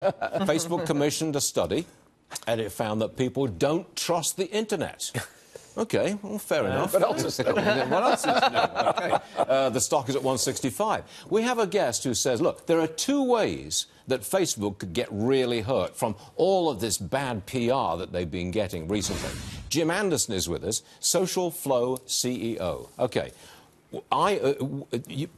Facebook commissioned a study, and it found that people don't trust the internet. Okay, well, fair enough. What else is new? What else is new? Okay. The stock is at 165. We have a guest who says, look, there are two ways that Facebook could get really hurt from all of this bad PR that they've been getting recently. Jim Anderson is with us, Social Flow CEO. Okay.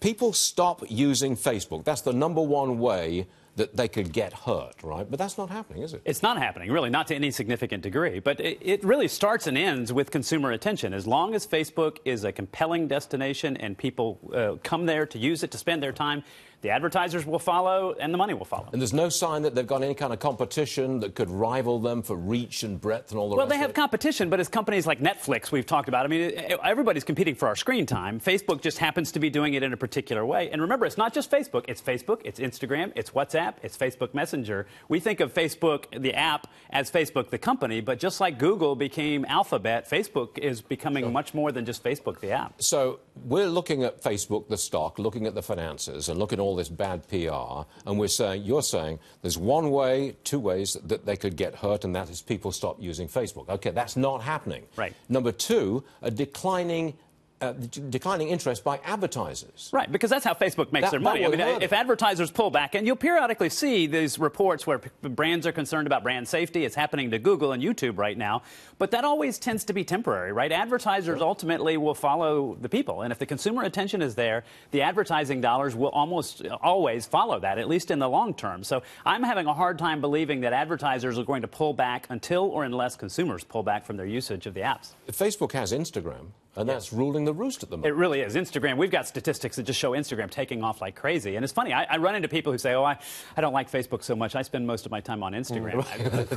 People stop using Facebook. That's the #1 way that they could get hurt, right? But that's not happening, is it? It's not happening, really, not to any significant degree. But it really starts and ends with consumer attention. As long as Facebook is a compelling destination and people come there to use it, to spend their time, the advertisers will follow and the money will follow. And there's no sign that they've got any kind of competition that could rival them for reach and breadth and all the rest Well, of they it? have competition, but it's companies like Netflix we've talked about. I mean, everybody's competing for our screen time. Facebook just happens to be doing it in a particular way. And remember, it's not just Facebook. It's Instagram, it's WhatsApp, it's Facebook Messenger. We think of Facebook, the app, as Facebook, the company, but just like Google became Alphabet, Facebook is becoming much more than just Facebook, the app. So we're looking at Facebook, the stock, looking at the finances, and looking at all this bad PR, and you're saying there's one way, two ways that they could get hurt, and that is people stop using Facebook. Okay, that's not happening. Right. Number two, a declining interest by advertisers. Right, because that's how Facebook makes their money. I mean, if advertisers pull back, and you'll periodically see these reports where brands are concerned about brand safety. It's happening to Google and YouTube right now. But that always tends to be temporary, right? Advertisers ultimately will follow the people. And if the consumer attention is there, the advertising dollars will almost always follow that, at least in the long term. So I'm having a hard time believing that advertisers are going to pull back until or unless consumers pull back from their usage of the apps. Facebook has Instagram. And that's ruling the roost at the moment. It really is. Instagram, we've got statistics that just show Instagram taking off like crazy. And it's funny, I run into people who say, oh, I don't like Facebook so much. I spend most of my time on Instagram.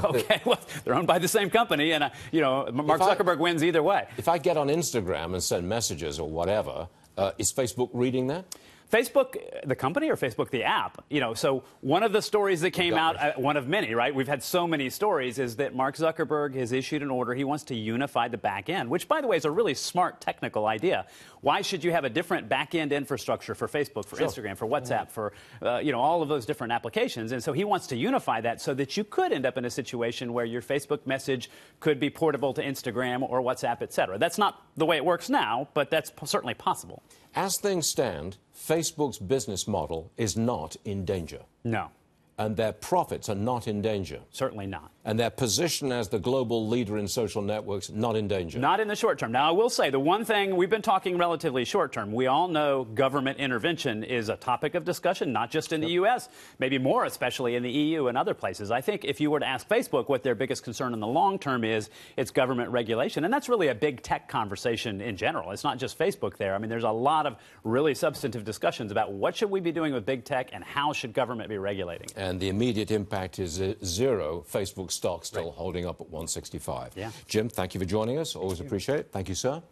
Okay, well, they're owned by the same company. And, Mark Zuckerberg wins either way. If I get on Instagram and send messages or whatever, is Facebook reading that? Facebook, the company, or Facebook, the app? So one of the stories that came out, one of many, right? We've had so many stories, is that Mark Zuckerberg has issued an order. He wants to unify the back end, which, by the way, is a really smart technical idea. Why should you have a different back end infrastructure for Facebook, for Instagram, for WhatsApp, for, all of those different applications? And so he wants to unify that so that you could end up in a situation where your Facebook message could be portable to Instagram or WhatsApp, et cetera. That's not the way it works now, but that's certainly possible. As things stand, Facebook's business model is not in danger. No. And their profits are not in danger. Certainly not. And their position as the global leader in social networks, not in danger. Not in the short term. Now, I will say, the one thing, we've been talking relatively short term. We all know government intervention is a topic of discussion, not just in the U.S., maybe more especially in the EU and other places. I think if you were to ask Facebook what their biggest concern in the long term is, it's government regulation. And that's really a big tech conversation in general. It's not just Facebook there. I mean, there's a lot of really substantive discussions about what should we be doing with big tech and how should government be regulating. And the immediate impact is zero. Facebook stock still holding up at 165. Yeah. Jim, thank you for joining us. Always appreciate it. Thank you, sir.